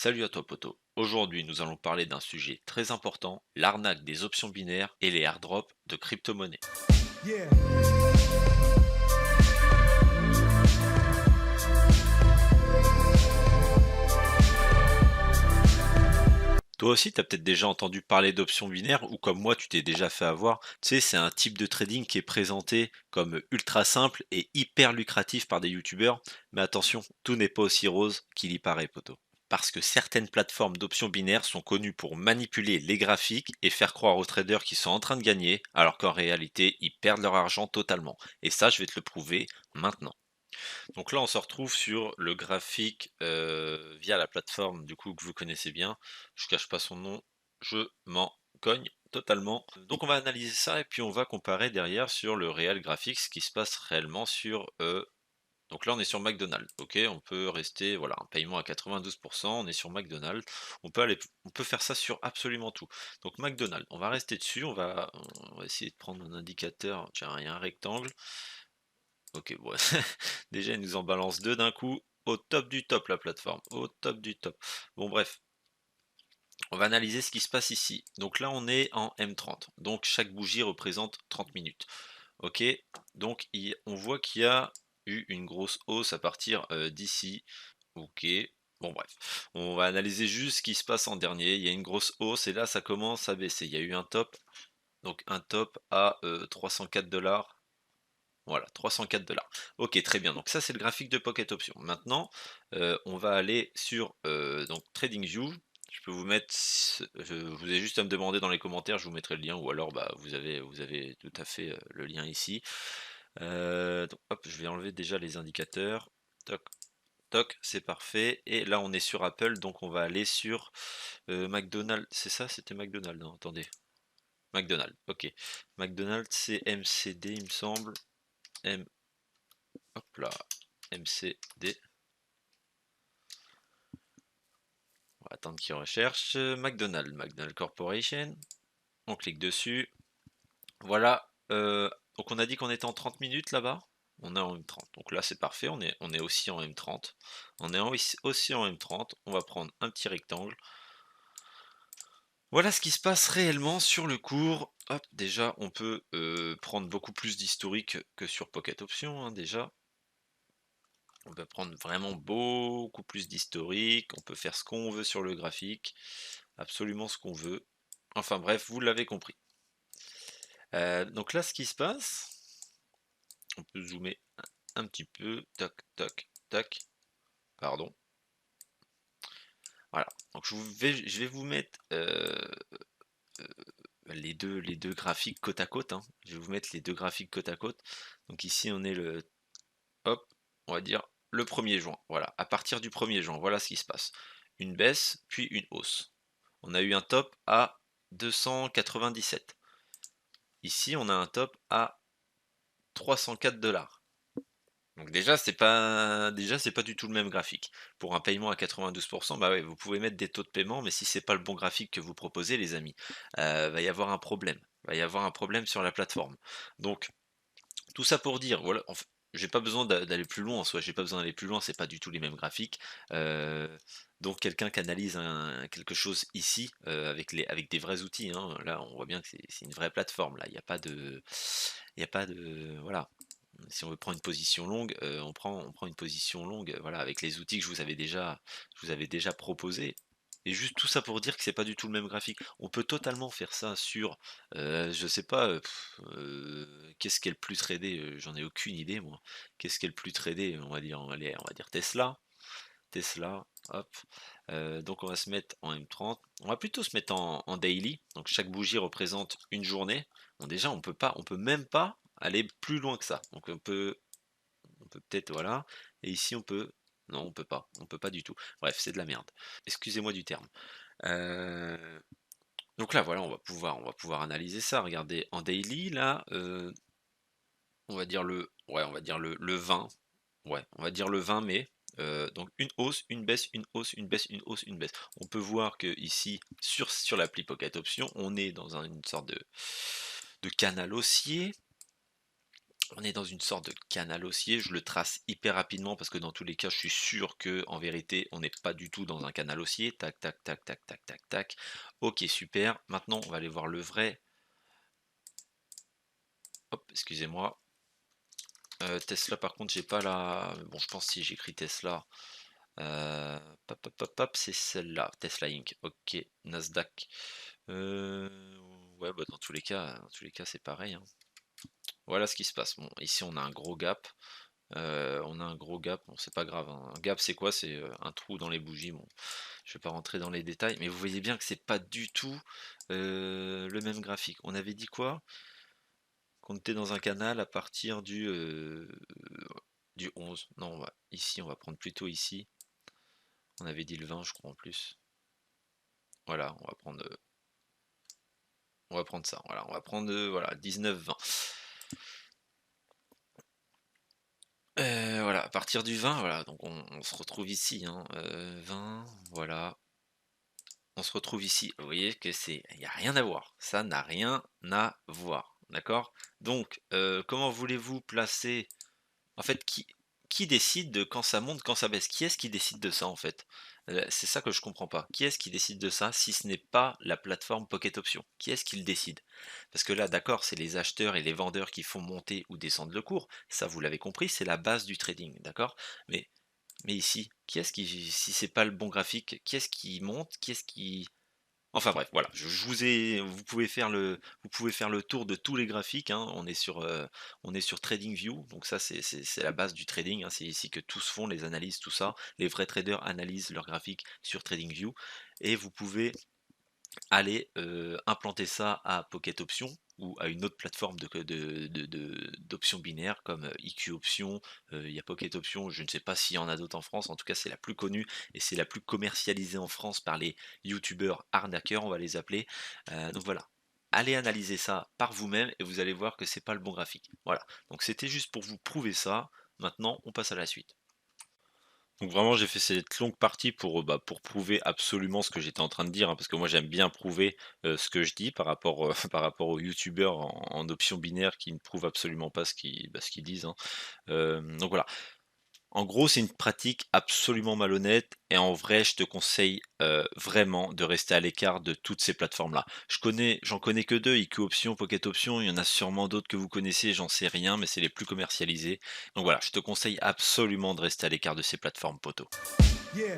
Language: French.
Salut à toi poto. Aujourd'hui nous allons parler d'un sujet très important, l'arnaque des options binaires et les airdrops de crypto-monnaies. Yeah. Toi aussi tu as peut-être déjà entendu parler d'options binaires ou comme moi tu t'es déjà fait avoir. Tu sais, c'est un type de trading qui est présenté comme ultra simple et hyper lucratif par des youtubeurs. Mais attention, tout n'est pas aussi rose qu'il y paraît poto. Parce que certaines plateformes d'options binaires sont connues pour manipuler les graphiques et faire croire aux traders qu'ils sont en train de gagner, alors qu'en réalité, ils perdent leur argent totalement. Et ça, je vais te le prouver maintenant. Donc là, on se retrouve sur le graphique via la plateforme du coup que vous connaissez bien. Je cache pas son nom, je m'en cogne totalement. Donc on va analyser ça et puis on va comparer derrière sur le réel graphique ce qui se passe réellement sur donc là, on est sur McDonald's, OK, on peut rester, voilà, un paiement à 92%, on est sur McDonald's, on peut faire ça sur absolument tout. Donc McDonald's, on va rester dessus, on va essayer de prendre un indicateur, tiens, il y a un rectangle, OK, bon, déjà, il nous en balance 2 d'un coup, au top du top la plateforme, au top du top. Bon bref, on va analyser ce qui se passe ici. Donc là, on est en M30, donc chaque bougie représente 30 minutes. OK, donc on voit qu'il y a eu une grosse hausse à partir d'ici. OK, bon bref, on va analyser juste ce qui se passe en dernier. Il y a une grosse hausse et là, ça commence à baisser. Il y a eu un top, donc un top à 304 $. Voilà, 304 $. OK, très bien. Donc ça, c'est le graphique de Pocket Options. Maintenant, on va aller sur donc TradingView. Je peux vous mettre, vous avez juste à me demander dans les commentaires, je vous mettrai le lien, ou alors bah, vous avez tout à fait le lien ici. Donc hop, je vais enlever déjà les indicateurs. Toc, toc, c'est parfait. Et là, on est sur Apple, donc on va aller sur McDonald's. C'est ça? C'était McDonald's, non? Attendez. McDonald's, ok. McDonald's, c'est MCD, il me semble. M Hop là, MCD. On va attendre qu'il recherche. McDonald's Corporation. On clique dessus. Voilà. Donc on a dit qu'on était en 30 minutes là-bas. On est en M30. Donc là c'est parfait. On est aussi en M30. On est aussi en M30. On va prendre un petit rectangle. Voilà ce qui se passe réellement sur le cours. Hop, déjà on peut prendre beaucoup plus d'historique que sur Pocket Options hein, déjà. On peut prendre vraiment beaucoup plus d'historique, on peut faire ce qu'on veut sur le graphique, absolument ce qu'on veut. Enfin bref, vous l'avez compris. Donc là, ce qui se passe, on peut zoomer un petit peu, tac, tac, tac, pardon. Voilà, donc je vais vous mettre les deux graphiques côte à côte, hein. Je vais vous mettre les deux graphiques côte à côte. Donc ici, on est le, hop, on va dire le 1er juin. Voilà, à partir du 1er juin, voilà ce qui se passe. Une baisse, puis une hausse. On a eu un top à 297. Ici, on a un top à 304 $. Donc déjà c'est pas du tout le même graphique. Pour un paiement à 92%, bah ouais, vous pouvez mettre des taux de paiement, mais si c'est pas le bon graphique que vous proposez, les amis, va y avoir un problème. Va y avoir un problème sur la plateforme. Donc tout ça pour dire, voilà, j'ai pas besoin d'aller plus loin en soi, j'ai pas besoin d'aller plus loin, c'est pas du tout les mêmes graphiques. Euh, donc quelqu'un qui analyse quelque chose ici avec des vrais outils, hein, là on voit bien que c'est une vraie plateforme, là, il y a pas de, voilà. Si on veut prendre une position longue, on prend une position longue, voilà, avec les outils que je vous avais déjà proposés. Et juste tout ça pour dire que c'est pas du tout le même graphique. On peut totalement faire ça sur, je sais pas, qu'est-ce qui est le plus tradé? J'en ai aucune idée moi. Qu'est-ce qui est le plus tradé? On va dire, allez, on va dire Tesla. Tesla, hop. Donc on va se mettre en M30. On va plutôt se mettre en daily. Donc chaque bougie représente une journée. Bon déjà on peut même pas aller plus loin que ça. Donc on peut peut-être voilà. Et ici on peut. Non, on peut pas du tout. Bref, c'est de la merde. Excusez-moi du terme. Euh, donc là, voilà, on va pouvoir analyser ça. Regardez, en daily, là, on va dire on va dire le 20, ouais, on va dire le 20 mai. Donc une hausse, une baisse, une hausse, une baisse, une hausse, une baisse. On peut voir que ici, sur l'appli Pocket Option, on est dans une sorte de canal haussier. On est dans une sorte de canal haussier, je le trace hyper rapidement parce que dans tous les cas, je suis sûr que en vérité, on n'est pas du tout dans un canal haussier. Tac, tac, tac, tac, tac, tac, tac. OK, super. Maintenant, on va aller voir le vrai. Hop, excusez-moi. Tesla, par contre, j'ai pas la. Bon, je pense si j'écris Tesla. Pop, pop, pop, pop, c'est celle-là, Tesla Inc. OK, Nasdaq. Euh, Ouais, bah, dans tous les cas, c'est pareil, hein. Voilà ce qui se passe. Bon, ici, on a un gros gap. On a un gros gap, bon c'est pas grave, hein. Un gap c'est quoi? C'est un trou dans les bougies. Bon, je vais pas rentrer dans les détails, mais vous voyez bien que c'est pas du tout le même graphique. On avait dit quoi? Qu'on était dans un canal à partir du 11. Non, ici, on va prendre plutôt ici. On avait dit le 20, je crois en plus. Voilà, on va prendre ça. Voilà, on va prendre voilà, 19-20. Voilà, à partir du 20, voilà, donc on se retrouve ici, hein, 20, voilà. On se retrouve ici. Vous voyez que il n'y a rien à voir. Ça n'a rien à voir. D'accord? Donc, comment voulez-vous placer. En fait, qui décide de quand ça monte, quand ça baisse? Qui est-ce qui décide de ça en fait? C'est ça que je comprends pas. Qui est-ce qui décide de ça si ce n'est pas la plateforme Pocket Options? Qui est-ce qui le décide? Parce que là, d'accord, c'est les acheteurs et les vendeurs qui font monter ou descendre le cours. Ça, vous l'avez compris, c'est la base du trading, d'accord? Mais, mais ici, qui est-ce qui, si c'est pas le bon graphique, qui est-ce qui monte? Qui est-ce qui. Enfin bref, voilà, vous pouvez faire le tour de tous les graphiques, hein. On est sur TradingView, donc ça c'est la base du trading, hein. C'est ici que tout se font, les analyses, tout ça. Les vrais traders analysent leurs graphiques sur TradingView et vous pouvez aller implanter ça à Pocket Options ou à une autre plateforme d'options binaires comme IQ Options, il y a Pocket Options, je ne sais pas s'il y en a d'autres en France, en tout cas c'est la plus connue et c'est la plus commercialisée en France par les youtubeurs arnaqueurs, on va les appeler. Donc voilà. Allez analyser ça par vous-même et vous allez voir que c'est pas le bon graphique. Voilà. Donc c'était juste pour vous prouver ça. Maintenant, on passe à la suite. Donc vraiment, j'ai fait cette longue partie pour prouver absolument ce que j'étais en train de dire, hein, parce que moi j'aime bien prouver ce que je dis par rapport, par rapport aux youtubeurs en option binaire qui ne prouvent absolument pas ce qu'ils disent, hein. Donc voilà. En gros, c'est une pratique absolument malhonnête et en vrai, je te conseille vraiment de rester à l'écart de toutes ces plateformes-là. J'en connais que deux, IQ Options, Pocket Options, il y en a sûrement d'autres que vous connaissez, j'en sais rien, mais c'est les plus commercialisés. Donc voilà, je te conseille absolument de rester à l'écart de ces plateformes, poteau. Yeah.